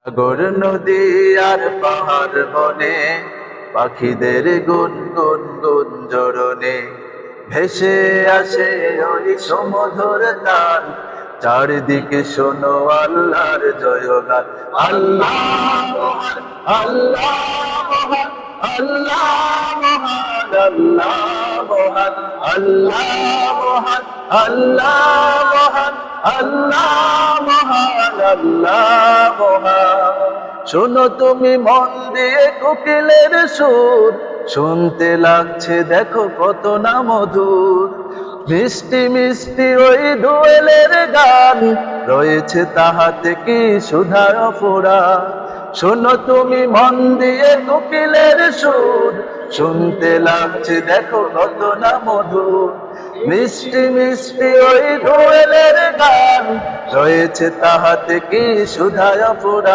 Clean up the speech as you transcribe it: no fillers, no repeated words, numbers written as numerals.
সাগর নদী আর পাহাড় বনে পাখিদের গুন গুন গুঞ্জরণে ভেসে আসে ওই সমুদ্র তান। চারিদিকে শোনো আল্লাহর জয়গান। আল্লাহ মহান, আল্লাহ মহান, আল্লাহ মহান, আল্লাহ মহান, আল্লাহ মহান, আল্লাহ মহান, আল্লাহ মহান, আল্লাহ মহান। শোনো তুমি মন দিয়ে কোকিলের সুর, শুনতে লাগছে দেখো কত না মধুর। মিষ্টি মিষ্টি ওই দোয়েলের গান, রয়েছে তাহাতে কি সুধার ফোড়া। শোনো তুমি মন দিয়ে কোকিলের সুর, শুনতে লাগছে দেখো কত না মধুর। মিষ্টি মিষ্টি ওই দোয়েলের গান, রয়েছে তাহাতে কি সুধার ফোড়া।